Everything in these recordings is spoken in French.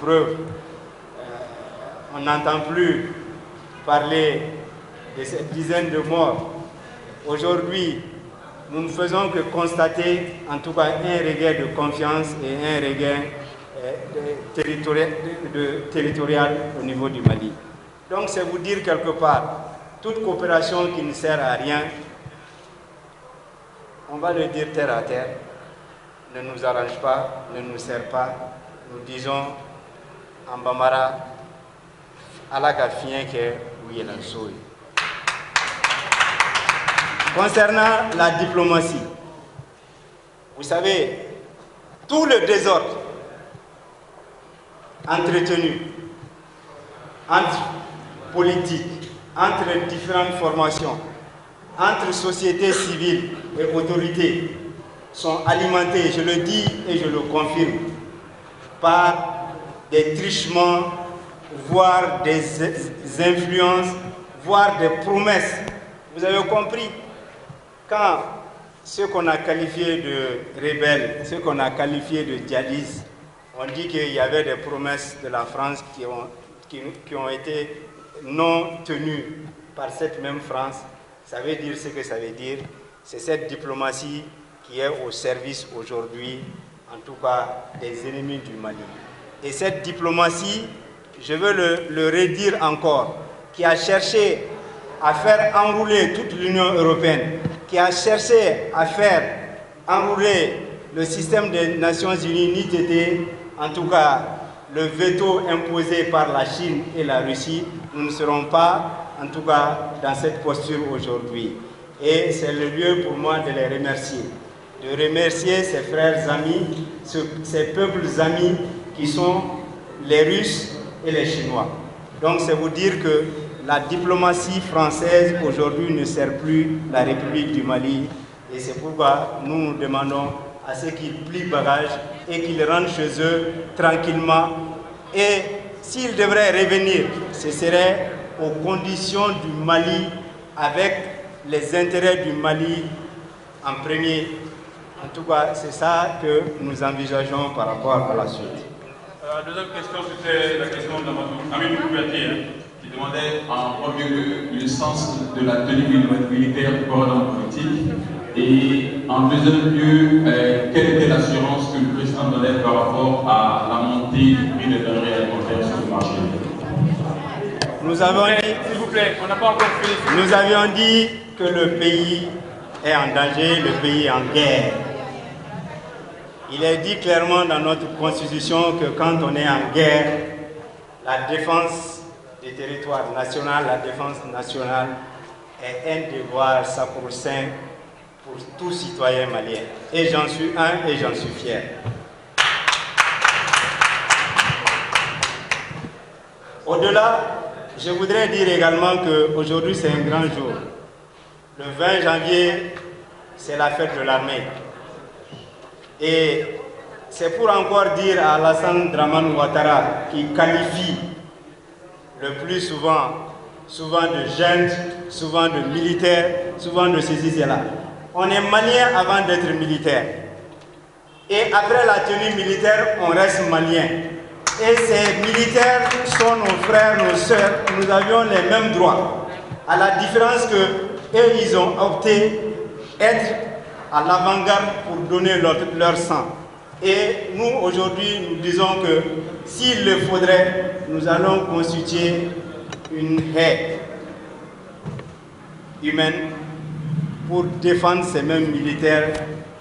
preuve, on n'entend plus parler de cette dizaine de morts. Aujourd'hui, nous ne faisons que constater en tout cas un regain de confiance et un regain territorial au niveau du Mali. Donc c'est vous dire quelque part, toute coopération qui ne sert à rien, on va le dire terre à terre, ne nous arrange pas, ne nous sert pas. Nous disons en Bambara, Alaka Fienke ou Yelansoy. Concernant la diplomatie, vous savez, tout le désordre entretenu entre politiques, entre différentes formations, entre sociétés civiles et autorités sont alimentés, je le dis et je le confirme, par des trichements, voire des influences, voire des promesses. Vous avez compris, quand ceux qu'on a qualifiés de rebelles, ceux qu'on a qualifiés de djihadistes, on dit qu'il y avait des promesses de la France qui ont été non tenues par cette même France. Ça veut dire ce que ça veut dire. C'est cette diplomatie qui est au service aujourd'hui, en tout cas, des ennemis du Mali. Et cette diplomatie, je veux le redire encore, qui a cherché à faire enrouler toute l'Union européenne, qui a cherché à faire enrouler le système des Nations Unies, n'était en tout cas le veto imposé par la Chine et la Russie. Nous ne serons pas, en tout cas, dans cette posture aujourd'hui. Et c'est le lieu pour moi de les remercier. De remercier ces frères amis, ces peuples amis qui sont les Russes et les Chinois. Donc c'est vous dire que la diplomatie française aujourd'hui ne sert plus la République du Mali. Et c'est pourquoi nous demandons à ce qu'ils plient bagage et qu'ils rentrent chez eux tranquillement. Et s'ils devraient revenir, ce serait aux conditions du Mali, avec les intérêts du Mali en premier. En tout cas, c'est ça que nous envisageons par rapport à la suite. La deuxième question, c'était la question d'Amin Koubiati, qui demandait en premier lieu le sens de la tenue militaire du commandant politique et en deuxième lieu, quelle était l'assurance que le président donnait par rapport à la montée du prix des denrées alimentaires sur le marché. Nous avons dit, s'il vous plaît, on n'a pas encore fini. Nous avions dit que le pays est en danger, le pays est en guerre. Il est dit clairement dans notre constitution que quand on est en guerre, la défense des territoires nationaux, la défense nationale est un devoir sacro-saint pour tout citoyen malien. Et j'en suis un et j'en suis fier. Au-delà, je voudrais dire également qu'aujourd'hui c'est un grand jour. Le 20 janvier, c'est la fête de l'armée. Et c'est pour encore dire à Alassane Dramane Ouattara, qui qualifie le plus souvent de jeunes, souvent de militaires, souvent de ceci et là. On est malien avant d'être militaire. Et après la tenue militaire, on reste malien. Et ces militaires sont nos frères, nos sœurs. Nous avions les mêmes droits. À la différence que eux, ils ont opté être à l'avant-garde pour donner leur sang. Et nous, aujourd'hui, nous disons que s'il le faudrait, nous allons constituer une haie humaine pour défendre ces mêmes militaires.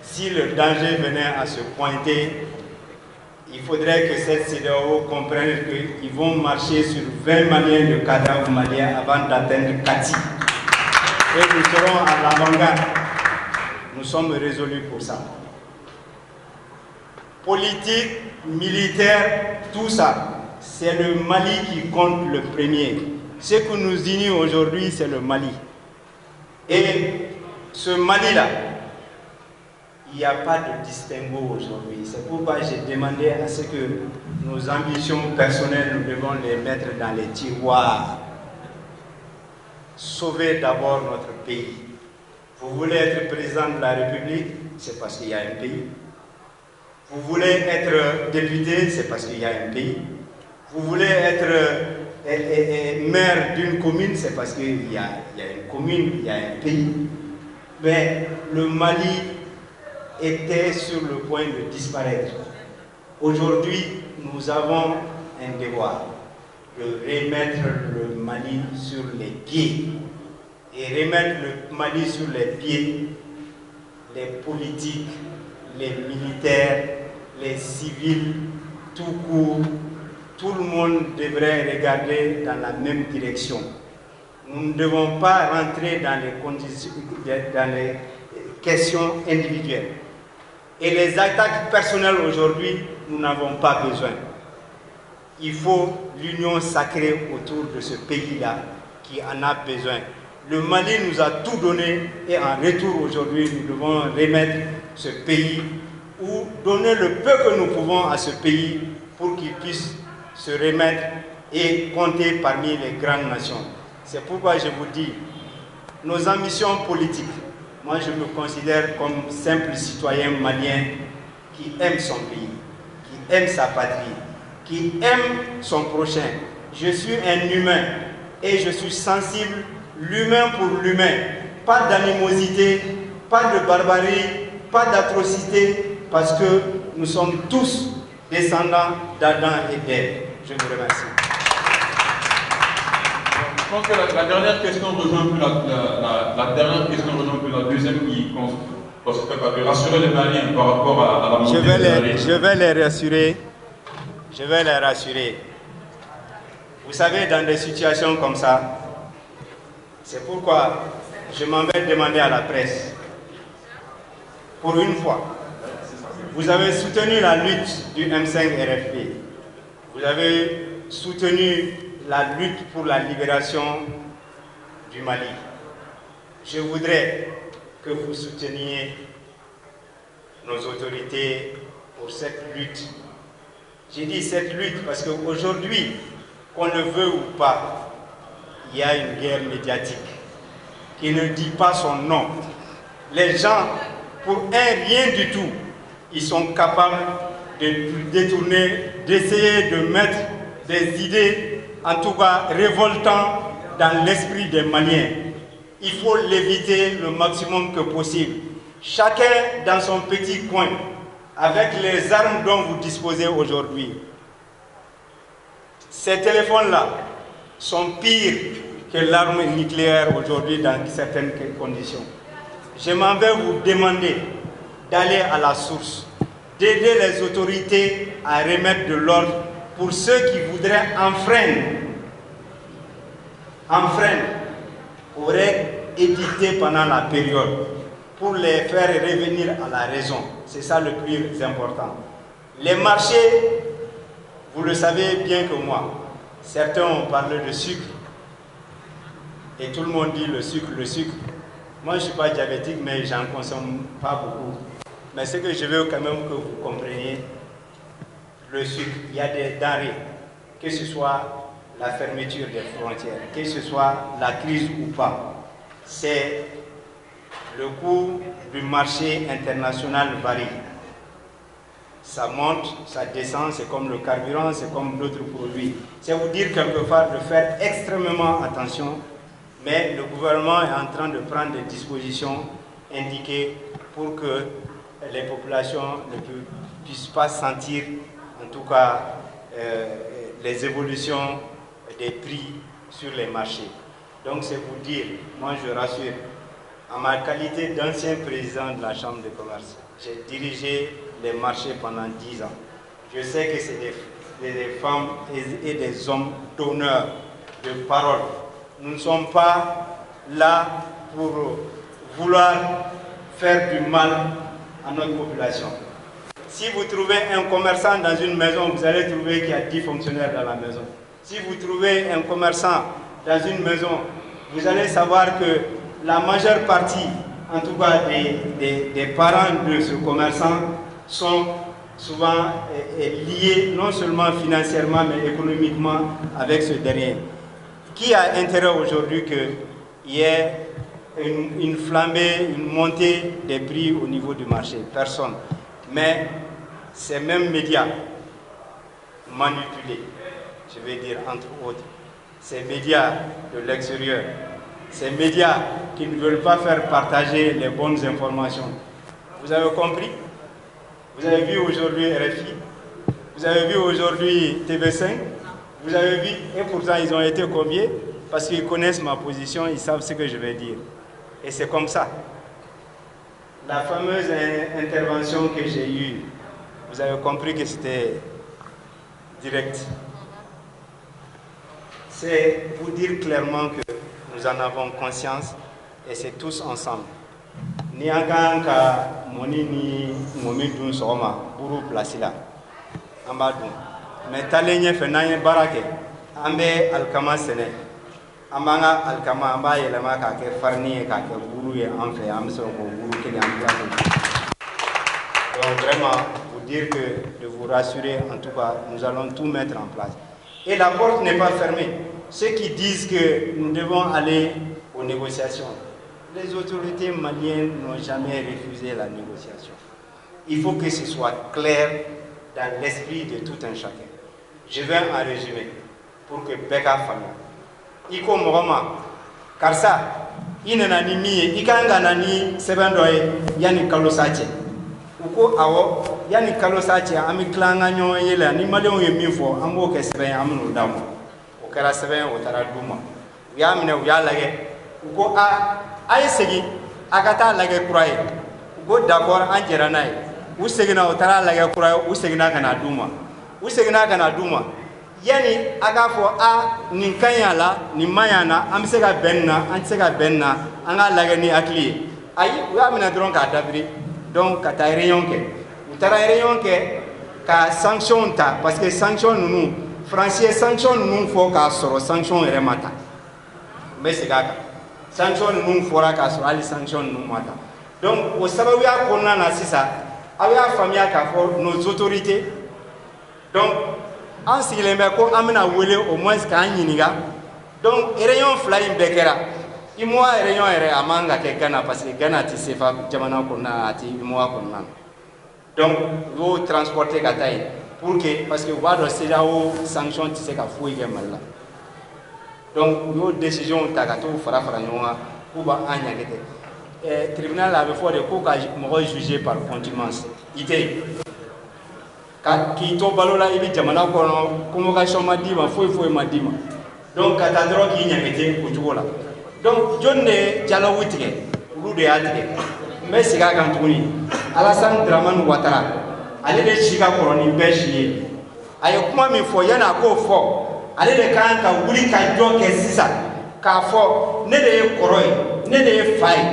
Si le danger venait à se pointer, il faudrait que cette CEDEAO comprenne qu'ils vont marcher sur 20 Maliens de cadavres maliens avant d'atteindre Kati. Et nous serons à l'avant-garde. Nous sommes résolus pour ça. Politique, militaire, tout ça, c'est le Mali qui compte le premier. Ce que nous unit aujourd'hui, c'est le Mali. Et ce Mali-là, il n'y a pas de distinguo aujourd'hui. C'est pourquoi j'ai demandé à ce que nos ambitions personnelles, nous devons les mettre dans les tiroirs. Sauver d'abord notre pays. Vous voulez être président de la République, c'est parce qu'il y a un pays. Vous voulez être député, c'est parce qu'il y a un pays. Vous voulez être maire d'une commune, c'est parce qu'il y a une commune, il y a un pays. Mais le Mali était sur le point de disparaître. Aujourd'hui, nous avons un devoir de remettre le Mali sur les pieds. Et remettre le Mali sur les pieds, les politiques, les militaires, les civils, tout court, tout le monde devrait regarder dans la même direction. Nous ne devons pas rentrer dans les questions individuelles. Et les attaques personnelles aujourd'hui, nous n'avons pas besoin. Il faut l'union sacrée autour de ce pays-là qui en a besoin. Le Mali nous a tout donné et en retour aujourd'hui, nous devons remettre ce pays ou donner le peu que nous pouvons à ce pays pour qu'il puisse se remettre et compter parmi les grandes nations. C'est pourquoi je vous dis, nos ambitions politiques, moi je me considère comme simple citoyen malien qui aime son pays, qui aime sa patrie, qui aime son prochain. Je suis un humain et je suis sensible, l'humain pour l'humain. Pas d'animosité, pas de barbarie, pas d'atrocité, parce que nous sommes tous descendants d'Adam et d'Ève. Je vous remercie. Je pense que la dernière question rejoint un peu la deuxième qui consiste à rassurer les Maliens par rapport à la montée de Mali. Je vais les rassurer. Je vais les rassurer. Vous savez, dans des situations comme ça, c'est pourquoi je m'en vais demander à la presse. Pour une fois, vous avez soutenu la lutte du M5 RFP. Vous avez soutenu la lutte pour la libération du Mali. Je voudrais que vous souteniez nos autorités pour cette lutte. J'ai dit cette lutte parce qu'aujourd'hui, qu'on le veut ou pas, il y a une guerre médiatique qui ne dit pas son nom. Les gens, pour un rien du tout, ils sont capables de détourner, d'essayer de mettre des idées, en tout cas révoltantes, dans l'esprit des Maliens. Il faut l'éviter le maximum que possible. Chacun dans son petit coin, avec les armes dont vous disposez aujourd'hui. Ces téléphones-là sont pires que l'arme nucléaire aujourd'hui dans certaines conditions. Je m'en vais vous demander d'aller à la source, d'aider les autorités à remettre de l'ordre pour ceux qui voudraient enfreindre, auraient édité pendant la période pour les faire revenir à la raison. C'est ça le plus important. Les marchés, vous le savez bien que moi, certains ont parlé de sucre et tout le monde dit le sucre, le sucre. Moi je ne suis pas diabétique mais j'en consomme pas beaucoup. Mais ce que je veux quand même que vous compreniez, le sucre, il y a des denrées, que ce soit la fermeture des frontières, que ce soit la crise ou pas, c'est le coût du marché international varie. Ça monte, ça descend, c'est comme le carburant, c'est comme d'autres produits. C'est vous dire quelque part de faire extrêmement attention, mais le gouvernement est en train de prendre des dispositions indiquées pour que les populations ne puissent pas sentir, en tout cas, les évolutions des prix sur les marchés. Donc c'est vous dire, moi je rassure, en ma qualité d'ancien président de la Chambre de commerce, j'ai dirigé les marchés pendant 10 ans. Je sais que c'est des femmes et des hommes d'honneur, de parole. Nous ne sommes pas là pour vouloir faire du mal à notre population. Si vous trouvez un commerçant dans une maison, vous allez trouver qu'il y a 10 fonctionnaires dans la maison. Si vous trouvez un commerçant dans une maison, vous allez savoir que la majeure partie, en tout cas des parents de ce commerçant, sont souvent liés non seulement financièrement mais économiquement avec ce dernier. Qui a intérêt aujourd'hui qu'il y ait une flambée, une montée des prix au niveau du marché? Personne. Mais ces mêmes médias manipulés je vais dire entre autres, ces médias de l'extérieur, ces médias qui ne veulent pas faire partager les bonnes informations. Vous avez compris? Vous avez vu aujourd'hui RFI, vous avez vu aujourd'hui TV5, vous avez vu, et pourtant ils ont été combien? Parce qu'ils connaissent ma position, ils savent ce que je vais dire. Et c'est comme ça. La fameuse intervention que j'ai eue, vous avez compris que c'était direct. C'est vous dire clairement que nous en avons conscience et c'est tous ensemble. Ni anka moni ni momi dun soma buru place là ambadou mais talenye fenanye barake ambe alkama sene amanga alkama amba yelama ka ke farni ka ke buru ye en fait am so ko buru ke am place. Donc vraiment vous dire que de vous rassurer, en tout cas nous allons tout mettre en place et la porte n'est pas fermée. Ceux qui disent que nous devons aller aux négociations, les autorités maliennes n'ont jamais refusé la négociation. Il faut que ce soit clair dans l'esprit de tout un chacun. Je vais en résumer pour que Beka famille. Iko Moroma, car ça, il n'a ni mi, il n'a ni sebendoye, yani kalosache. Uko awo, yani kalosache, ami klanga nyo yela, ni malion yemifo, ambo ke seben amno damo. Okara seben otara duma. Uyamine uyalage, uko a aïsegi akata lage kuraye go d'accord en jeranaye u segina otara lage kuraye u segina kana duma yani aga fo a nin kanyala ni mayana am sega benna an sega benna anga lage ni akli ayi u amina dron ka dabri donc ka ta réunion ke u tara réunion ke ka sanction ta parce que sanction nous français sanction nous faut ka soro sanction remata mais c'est gaga sanction nous fera ka so ali sanction nous mata donc au sababu ya konna na sisa aya famia ka fo nos autorités donc en sileme ko amena wele au moins ka nyiniga donc réunion flying bekera imo réunion ere amanga ke Ghana parce que Ghana ti sefa jamana konna ati imo konna donc vous transporter ka taille pour que parce que va do c'est là où sanction ti se ka fo yemala. Donc, nos décisions tagato fara nyonga kuba anya kete. Tribunal avait fait des cours qui jugé par contumace. Ité. Qui to balola ibi jamana kono convocation madima foi madima. Donc katandro ki nyakete kutuola. Donc jonne jalo witige rude atige. Mais siga kantuni. Alassane Dramane Ouattara. Ale de chiga koroni beshi. Ayo kuma mi fo yana ko fo. Ale de kan ka wuli ka jɔ kɛ sisan k'a fɔ ne de ye kɔrɔ ye ne de ye fa ye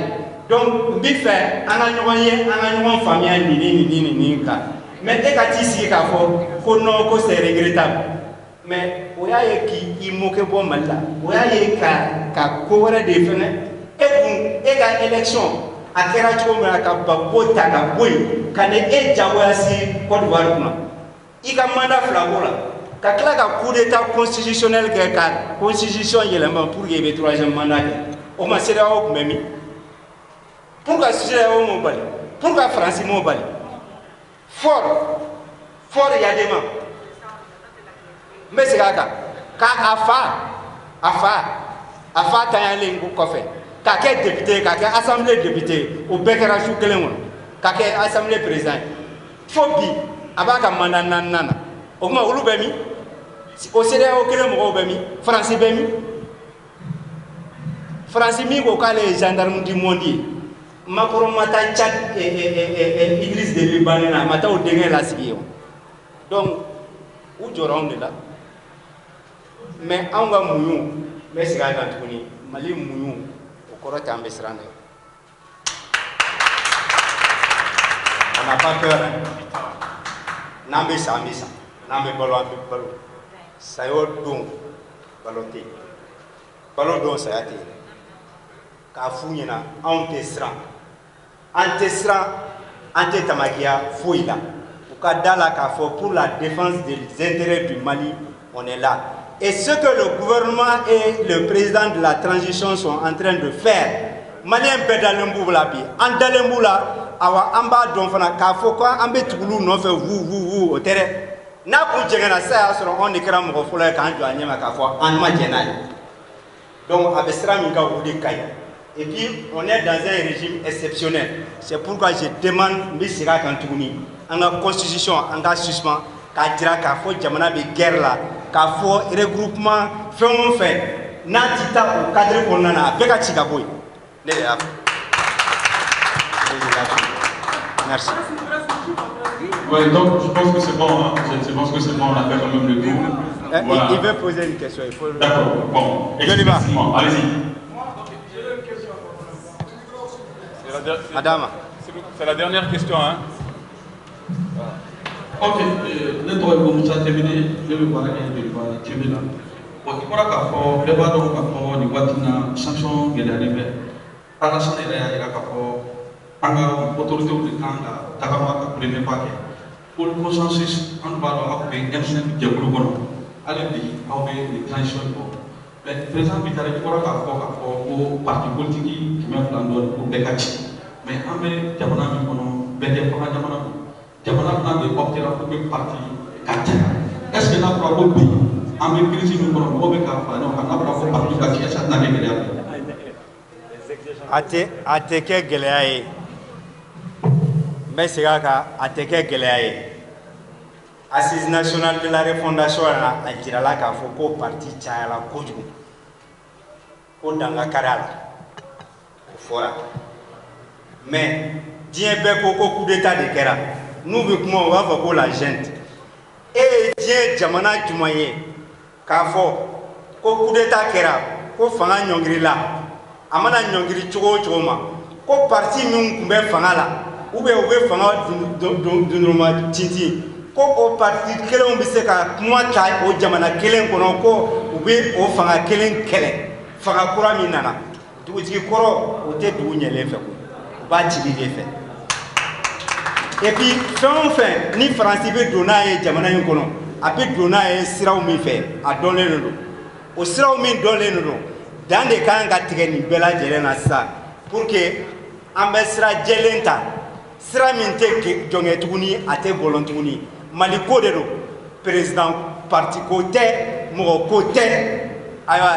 donc n bɛ fɛ an ka ɲɔgɔn ye an ka ɲɔgɔn faamuya nin kan mais e ka t'i sigi k'a fɔ ko non ko c'est regrettable mais o y'a ye k'i moquer bɔ Mali la o y'a ye ka ko wɛrɛ de fɛnɛ e ka élection a kɛra cogo min na ka bako ta ka bɔ yen ka ne e jagoya si Côte d'Ivoire kunna i ka mandat fila b'o la. Ka kila ka coup d'état constitutionnel kɛ ka constitution yɛlɛma pour que i bɛ troisième mandat kɛ o ma CEDEAO kun bɛ min pourquoi CEDEAO m'o bali pourquoi France m'o bali fort Yadema n bɛ segin a kan k'a fa tanyalen kɔfɛ k'a kɛ député k'a kɛ assemblée député o bɛɛ kɛra su kelen kɔnɔ k'a kɛ assemblée président fo bi a b'a ka mandat naaninan na o kuma olu bɛ min. Au CEDEAO kelen mɔgɔw bɛ min France bɛ min France min ko k'ale ye gendarme du monde ye Macron ma taa Tchad Idriss Déby bannen na a ma taa o denkɛ lasigi ye donc u jɔra anw de la mais anw ka muɲu n bɛ segin a kan tuguni Mali muɲu o kɔrɔ tɛ an bɛ siran dɛ on n'a pas peur n'an bɛ sa an bɛ sa n'an bɛ balo an bɛ balo. Sayo don balote balo don sayate ka fu ɲɛna anw tɛ siran an tɛ tamakiya foyi la u ka da la k'a fɔ pour la défense des intérêts du Mali on est là et ce que le gouvernement et le président de la transition sont en train de faire Malien bɛɛ dalen b'u la bi an dalen b'u la awa an b'a dɔn fana k'a fɔ ko an bɛ tugulu nɔfɛ vous o tɛ dɛ n'a kun jɛngɛna sa y'a sɔrɔ anw de kɛra mɔgɔ fɔlɔ ye k'an jɔ a ɲɛma k'a fɔ an ma jɛn n'a ye. Donc a bɛ sira min kan o de ka ɲi. Et puis on est dans un régime exceptionnel. C'est pourquoi je demande n bɛ segin a kan tuguni an ka constitution an ka suspend k'a jira k'a fɔ jamana bɛ guerre la k'a fɔ regroupement fɛn o fɛn n'a ti taa o cadre kɔnɔna na a bɛɛ ka ci ka bɔ yen. Ne de y'a fɔ. Merci. Ouais, donc je pense que c'est bon, hein. Je pense que c'est bon, on a fait quand même le tour. Voilà. Il veut poser une question. D'accord, bon. Excusez-moi, allez-y. Madame. C'est la dernière question, hein. Ok, ne doit pas terminer, je vais voir un terminer. Bon, il faudra qu'à faire, donc à faire des sanctions qui arrivent. Par la santé, il y a qu'à faire, autorité de Kanga, Takama, premier paquet. Pour le consensus, on va avoir un MCN de Gourougon. Allez, on va les transitions. Mais le président Vitali, il faudra qu'à faire au parti politique qui met en place pour Bekati. Mais on met Jamana, on met Jamana. Jamana n'a de opter pour que parti 4. Est-ce que n'a pas beaucoup en maîtrise nous pour nous faire non n'a pas parti 4 ça n'a rien à te kɛ gɛlɛya ye n bɛ segin a kan a tɛ kɛ gɛlɛya ye assise nationale de la refondation a jirala k'a fɔ ko parti cayala kojugu ko danga kari a la o fɔra mais diɲɛ bɛɛ ko coup d'état de kɛra. Nous voulons on va voir la gente. Et Dieu jamana jumɛn ye k'a fɔ ko coup d'état kɛra ko fanga ɲɔngiri la a mana ɲɔngiri cogo o cogo ma ko parti min tun bɛ fanga la ou bien u bɛ fanga dunduruma tintin ko o parti kelenw bɛ se ka kuma ta o jamana kelen kɔnɔ ko u bɛ o fanga kelen kɛlɛ fanga kura min nana dugutigi kɔrɔ o tɛ dugu ɲɛlen fɛ u b'a cili de fɛ. Et puis, fɛn o fɛn ni Faransi bɛ don n'a ye jamana in kɔnɔ a bɛ don n'a ye siraw min fɛ a dɔnlen don o siraw min dɔnlen don dan de kan ka tigɛ nin bɛɛ lajɛlen na sisan pour que an bɛ sira jɛlen ta sira min tɛ jɔngɛ tuguni a tɛ bɔlɔn tuguni Mali ko de don président parti ko tɛ mɔgɔ ko tɛ ayiwa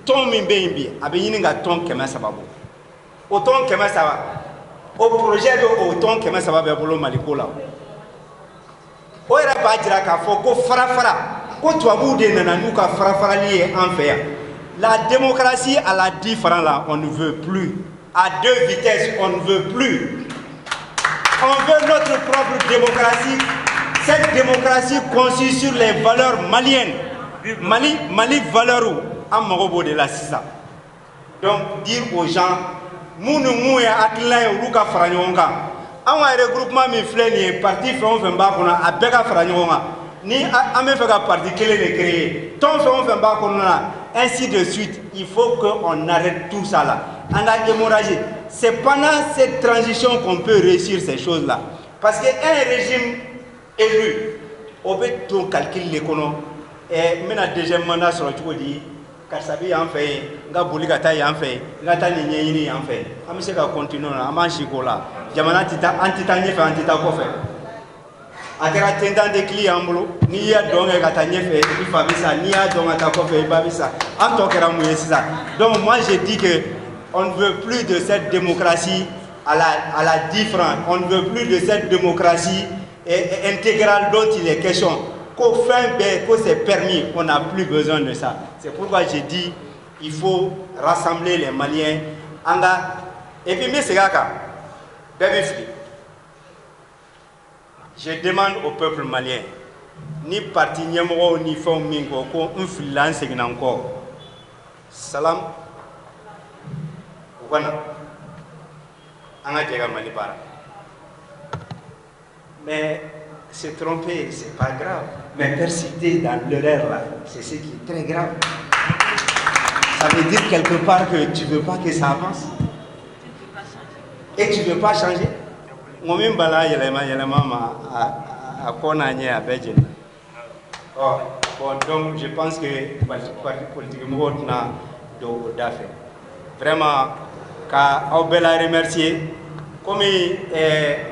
tɔn min bɛ yen bi a bɛ ɲini ka tɔn 300 bɔ o tɔn 300 au projet de autant que ça va bien pour le Maliko là. O yɛrɛ b'a jira k'a fɔ ko farafara ko tubabuw de nana n'u ka farafarali ye an fɛ yan. La démocratie à la 10 francs là, on ne veut plus. À 2 vitesses, on ne veut plus. On veut notre propre démocratie. Cette démocratie conçue sur les valeurs maliennes. Mali valeur en marobo de la sisa. Donc dire aux gens Munu mu ya akila ye olu ka fara ɲɔgɔn kan an ka regroupement min filɛ nin ye parti fɛn o fɛn b'a kɔnɔ a bɛɛ ka fara ɲɔgɔn kan ni an bɛ fɛ ka parti kelen de créer tɔn fɛn o fɛn b'a kɔnɔ na ainsi de suite il faut que on arrête tout ça là an ka hémorragie c'est pendant cette transition qu'on peut réussir ces choses là parce que un régime élu o bɛ ton calcul de kɔnɔ n bɛna deuxième mandat sɔrɔ cogo di karisa bɛ yan fɛ yen n ka boli ka taa yan fɛ n ka taa nin ɲɛɲini yan fɛ an bɛ se ka continuer na an b'an si k'o la jamana tɛ taa an tɛ taa ɲɛfɛ an tɛ taa kɔfɛ a kɛra tentant de cli y'an bolo n'i y'a dɔn kɛ ka taa ɲɛfɛ i fa bɛ sa n'i y'a dɔn ka taa kɔfɛ i ba bɛ sa an tɔ kɛra mun ye sisan donc moi je dis que on ne veut plus de cette démocratie à la 10 francs on ne veut plus de cette démocratie intégrale dont il est question. Qu'au fin que c'est permis, on n'a plus besoin de ça. C'est pourquoi j'ai dit il faut rassembler les Maliens. Et puis, je demande au peuple malien, ni parti Niamoro, ni Fond Mingo, qu'on freelance encore. Salam. Voilà. Mais se tromper, c'est pas grave. Mais persister dans l'erreur là, c'est ce qui est très grave. Ça veut dire quelque part que tu ne veux pas que ça avance. Et tu ne veux pas changer. Moi-même, donc je pense que le parti politique n'a d'affaires. Vraiment, car on peut la remercier. Comme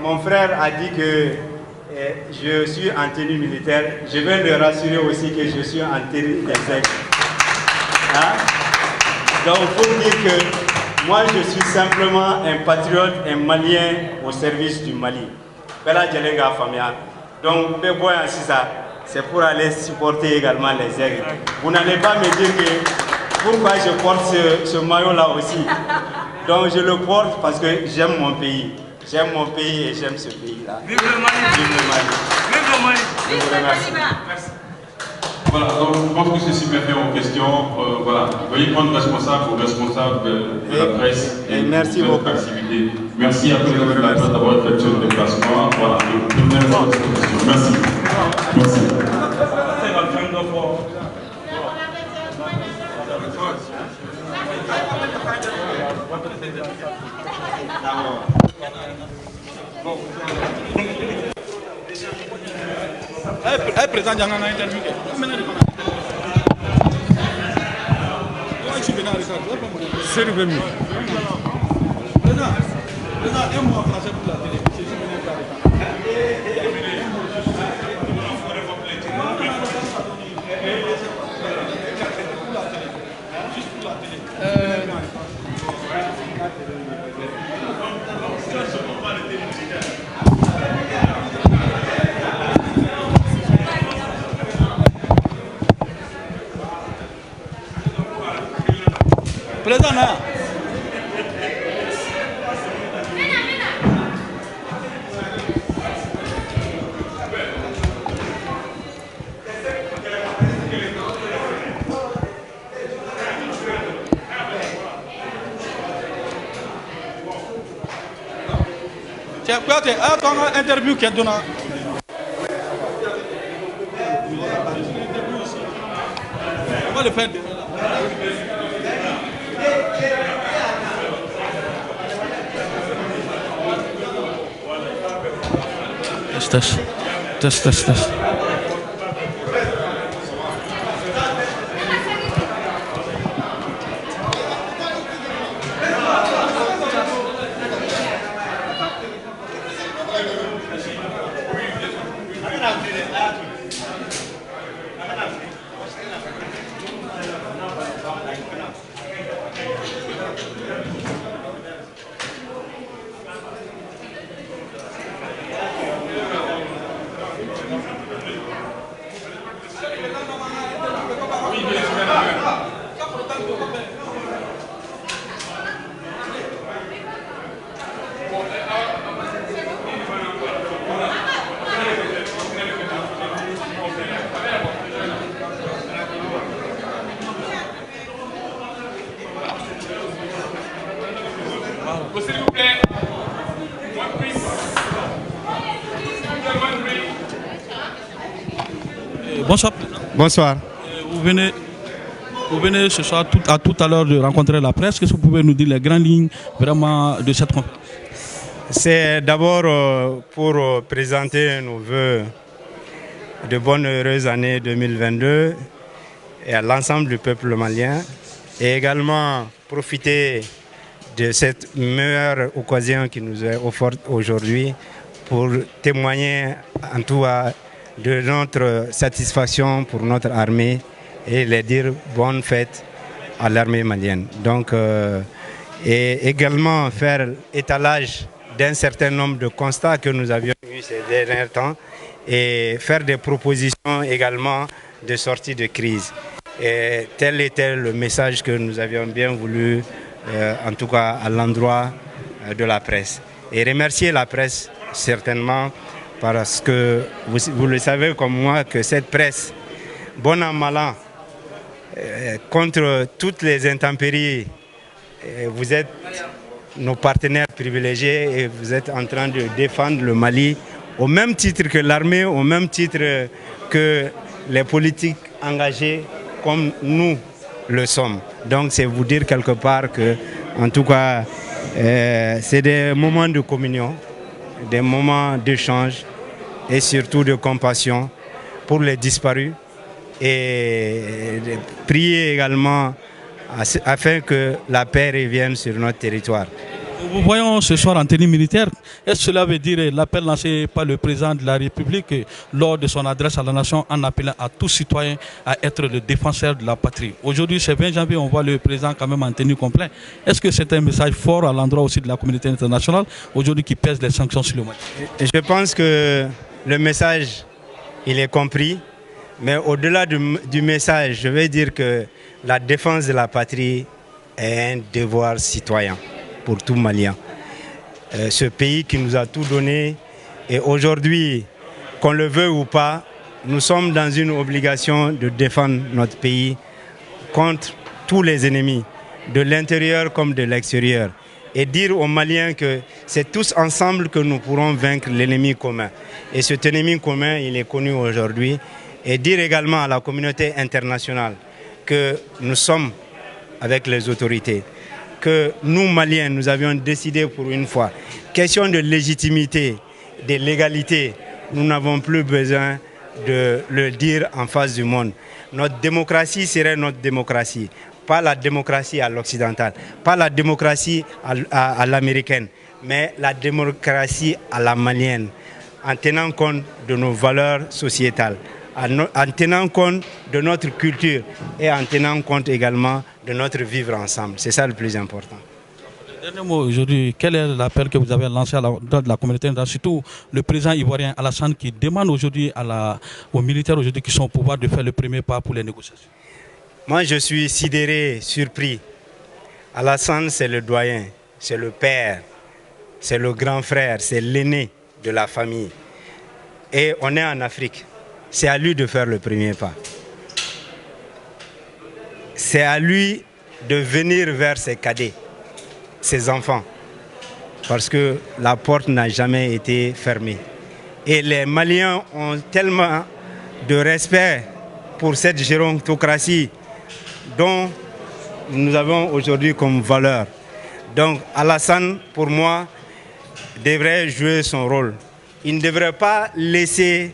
mon frère a dit que je suis en tenue militaire. Je vais le rassurer aussi que je suis en tenue d'exec. Hein? Donc il faut dire que moi je suis simplement un patriote, un Malien au service du Mali. Bella Djelenga Famia. Donc c'est pour aller supporter également les aigles. Vous n'allez pas me dire que pourquoi je porte ce maillot-là aussi. Donc je le porte parce que j'aime mon pays. J'aime mon pays et j'aime ce pays-là. Vive le Mali! Vive le Mali! Vive le Mali! Je vous remercie. Merci. Voilà, donc je pense que c'est super fait en question. Voilà, veuillez prendre responsable aux responsables de la presse et merci beaucoup. Activité. Merci à tous les organisateurs d'avoir effectué le déplacement. Voilà, merci. Merci. Président, il y a un interview. C'est revenu. Président, tiens, quoi, interview qui est donnée. On va le faire. Test. S'il vous plaît. Bonsoir. Bonsoir. Vous venez ce soir à tout à l'heure de rencontrer la presse. Qu'est-ce que vous pouvez nous dire les grandes lignes vraiment de cette conférence? C'est d'abord pour présenter nos voeux de bonnes heureuses années 2022 et à l'ensemble du peuple malien et également profiter de cette meilleure occasion qui nous est offerte aujourd'hui pour témoigner en tout cas de notre satisfaction pour notre armée et les dire bonne fête à l'armée malienne. Donc, et également faire étalage d'un certain nombre de constats que nous avions eus ces derniers temps et faire des propositions également de sortie de crise. Et tel était le message que nous avions bien voulu, en tout cas à l'endroit de la presse. Et remercier la presse certainement parce que vous le savez comme moi que cette presse, bon an mal an, contre toutes les intempéries, vous êtes nos partenaires privilégiés et vous êtes en train de défendre le Mali au même titre que l'armée, au même titre que les politiques engagés comme nous le sommes. Donc c'est vous dire quelque part que, en tout cas, c'est des moments de communion, des moments d'échange et surtout de compassion pour les disparus et de prier également afin que la paix revienne sur notre territoire. Nous voyons ce soir en tenue militaire. Est-ce que cela veut dire l'appel lancé par le président de la République lors de son adresse à la nation en appelant à tous citoyens à être le défenseur de la patrie? Aujourd'hui, c'est 20 janvier, on voit le président quand même en tenue complète. Est-ce que c'est un message fort à l'endroit aussi de la communauté internationale aujourd'hui qui pèse les sanctions sur le Mali? Je pense que le message, il est compris. Mais au-delà du message, je vais dire que la défense de la patrie est un devoir citoyen pour tout Malien. Ce pays qui nous a tout donné, et aujourd'hui, qu'on le veut ou pas, nous sommes dans une obligation de défendre notre pays contre tous les ennemis, de l'intérieur comme de l'extérieur. Et dire aux Maliens que c'est tous ensemble que nous pourrons vaincre l'ennemi commun. Et cet ennemi commun, il est connu aujourd'hui. Et dire également à la communauté internationale que nous sommes avec les autorités, que nous, Maliens, nous avions décidé pour une fois. Question de légitimité, de légalité, nous n'avons plus besoin de le dire en face du monde. Notre démocratie serait notre démocratie, pas la démocratie à l'occidentale, pas la démocratie à l'américaine, mais la démocratie à la malienne, en tenant compte de nos valeurs sociétales, en tenant compte de notre culture et en tenant compte également de notre vivre ensemble. C'est ça le plus important. Dernier mot aujourd'hui, quel est l'appel que vous avez lancé à la communauté internationale, surtout le président ivoirien Alassane qui demande aujourd'hui aux militaires aujourd'hui qui sont au pouvoir de faire le premier pas pour les négociations? Moi je suis sidéré, surpris. Alassane c'est le doyen, c'est le père, c'est le grand frère, c'est l'aîné de la famille. Et on est en Afrique. C'est à lui de faire le premier pas. C'est à lui de venir vers ses cadets, ses enfants, parce que la porte n'a jamais été fermée. Et les Maliens ont tellement de respect pour cette gérontocratie dont nous avons aujourd'hui comme valeur. Donc Alassane, pour moi, devrait jouer son rôle. Il ne devrait pas laisser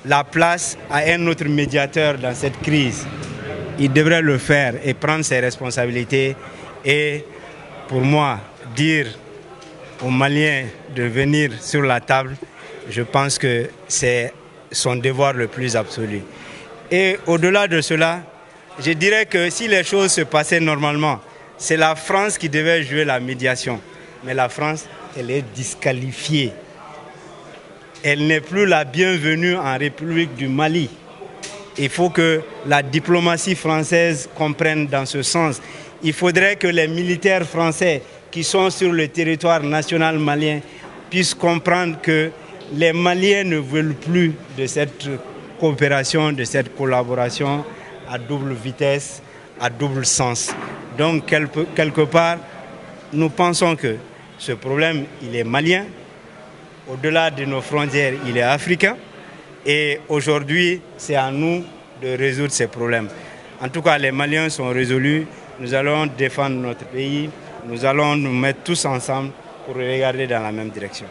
la place à un autre médiateur dans cette crise. Il devrait le faire et prendre ses responsabilités et, pour moi, dire aux Maliens de venir sur la table, je pense que c'est son devoir le plus absolu. Et au-delà de cela, je dirais que si les choses se passaient normalement, c'est la France qui devait jouer la médiation. Mais la France, elle est disqualifiée. Elle n'est plus la bienvenue en République du Mali. Il faut que la diplomatie française comprenne dans ce sens. Il faudrait que les militaires français qui sont sur le territoire national malien puissent comprendre que les Maliens ne veulent plus de cette coopération, de cette collaboration à double vitesse, à double sens. Donc, quelque part, nous pensons que ce problème, il est malien. Au-delà de nos frontières, il est africain. Et aujourd'hui, c'est à nous de résoudre ces problèmes. En tout cas, les Maliens sont résolus. Nous allons défendre notre pays. Nous allons nous mettre tous ensemble pour regarder dans la même direction.